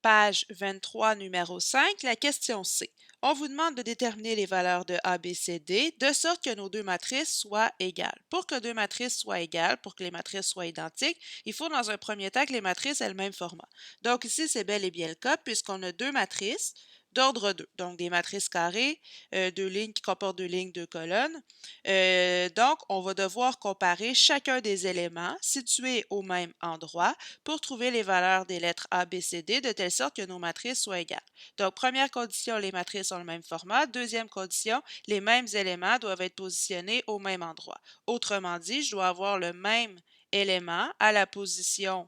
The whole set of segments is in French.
Page 23, numéro 5, la question C. On vous demande de déterminer les valeurs de A, B, C, D de sorte que nos deux matrices soient égales. Pour que deux matrices soient égales, pour que les matrices soient identiques, il faut dans un premier temps que les matrices aient le même format. Donc ici, c'est bel et bien le cas puisqu'on a deux matrices d'ordre 2, donc des matrices carrées, deux lignes qui comportent deux lignes, deux colonnes. Donc, on va devoir comparer chacun des éléments situés au même endroit pour trouver les valeurs des lettres A, B, C, D de telle sorte que nos matrices soient égales. Donc, première condition, les matrices ont le même format. Deuxième condition, les mêmes éléments doivent être positionnés au même endroit. Autrement dit, je dois avoir le même élément à la position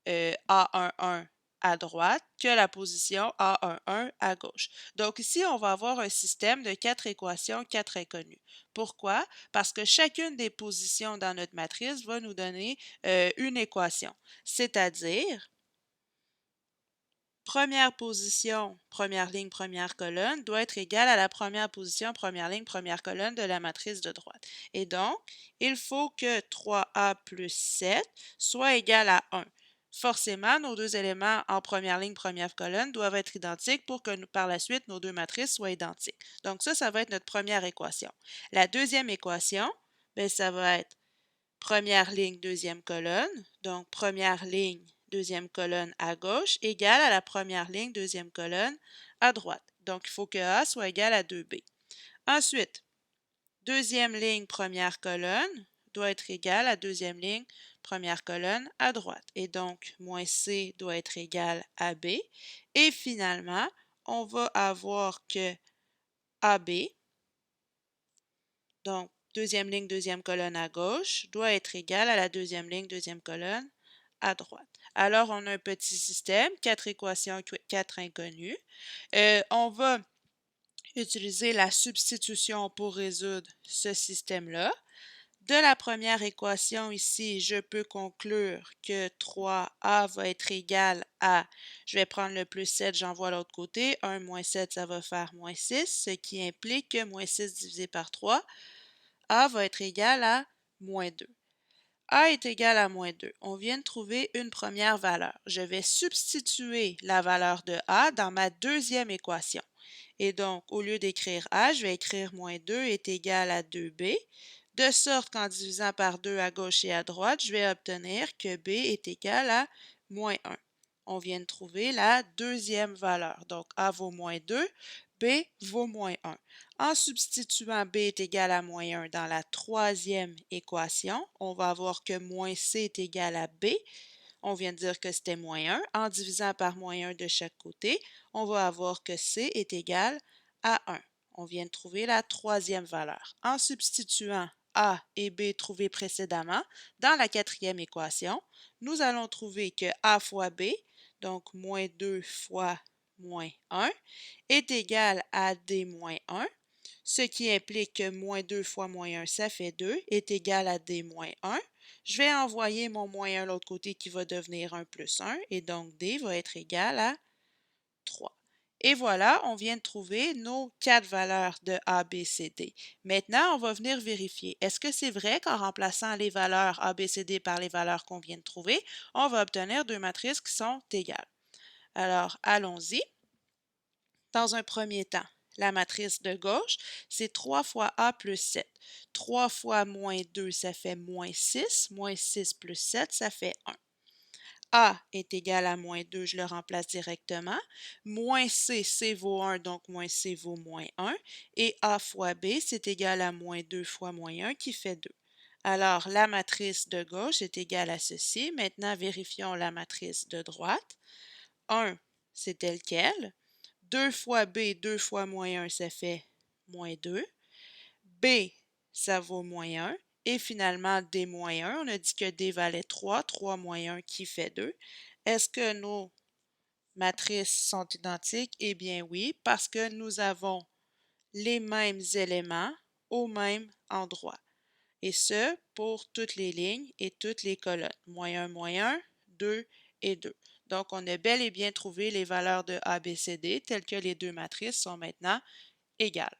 A11 à droite que la position A11 à gauche. Donc ici, on va avoir un système de 4 équations, 4 inconnues. Pourquoi? Parce que chacune des positions dans notre matrice va nous donner une équation, c'est-à-dire première position, première ligne, première colonne doit être égale à la première position, première ligne, première colonne de la matrice de droite. Et donc, il faut que 3A plus 7 soit égal à 1. Forcément, nos deux éléments en première ligne, première colonne doivent être identiques pour que par la suite, nos deux matrices soient identiques. Donc ça va être notre première équation. La deuxième équation, bien, ça va être première ligne, deuxième colonne. Donc, première ligne, deuxième colonne à gauche, égale à la première ligne, deuxième colonne à droite. Donc, il faut que A soit égal à 2B. Ensuite, deuxième ligne, première colonne doit être égale à deuxième ligne, première colonne à droite. Et donc, moins C doit être égal à B. Et finalement, on va avoir que AB, donc deuxième ligne, deuxième colonne à gauche, doit être égal à la deuxième ligne, deuxième colonne à droite. Alors, on a un petit système, 4 équations, 4 inconnues. On va utiliser la substitution pour résoudre ce système-là. De la première équation ici, je peux conclure que 3A va être égal à, je vais prendre le plus 7, j'envoie l'autre côté, 1 moins 7, ça va faire moins 6, ce qui implique que moins 6 divisé par 3, A va être égal à moins 2. A est égal à moins 2. On vient de trouver une première valeur. Je vais substituer la valeur de A dans ma deuxième équation. Et donc, au lieu d'écrire A, je vais écrire moins 2 est égal à 2B, de sorte qu'en divisant par 2 à gauche et à droite, je vais obtenir que B est égal à moins 1. On vient de trouver la deuxième valeur. Donc, A vaut moins 2, B vaut moins 1. En substituant B est égal à moins 1 dans la troisième équation, on va avoir que moins C est égal à B. On vient de dire que c'était moins 1. En divisant par moins 1 de chaque côté, on va avoir que C est égal à 1. On vient de trouver la troisième valeur. En substituant A et B trouvés précédemment dans la quatrième équation, nous allons trouver que A fois B, donc moins 2 fois moins 1, est égal à D moins 1, ce qui implique que moins 2 fois moins 1, ça fait 2, est égal à D moins 1. Je vais envoyer mon moins 1 de l'autre côté qui va devenir 1 plus 1, et donc D va être égal à 3. Et voilà, on vient de trouver nos 4 valeurs de A, B, C, D. Maintenant, on va venir vérifier. Est-ce que c'est vrai qu'en remplaçant les valeurs A, B, C, D par les valeurs qu'on vient de trouver, on va obtenir deux matrices qui sont égales? Alors, allons-y. Dans un premier temps, la matrice de gauche, c'est 3 fois A plus 7. 3 fois moins 2, ça fait moins 6. Moins 6 plus 7, ça fait 1. A est égal à moins 2, je le remplace directement. Moins C, C vaut 1, donc moins C vaut moins 1. Et A fois B, c'est égal à moins 2 fois moins 1, qui fait 2. Alors, la matrice de gauche est égale à ceci. Maintenant, vérifions la matrice de droite. 1, c'est tel quel. 2 fois B, 2 fois moins 1, ça fait moins 2. B, ça vaut moins 1. Et finalement, D moins 1, on a dit que D valait 3, 3 moins 1 qui fait 2. Est-ce que nos matrices sont identiques? Eh bien oui, parce que nous avons les mêmes éléments au même endroit. Et ce, pour toutes les lignes et toutes les colonnes. Moins 1, 2 et 2. Donc, on a bel et bien trouvé les valeurs de A, B, C, D, telles que les deux matrices sont maintenant égales.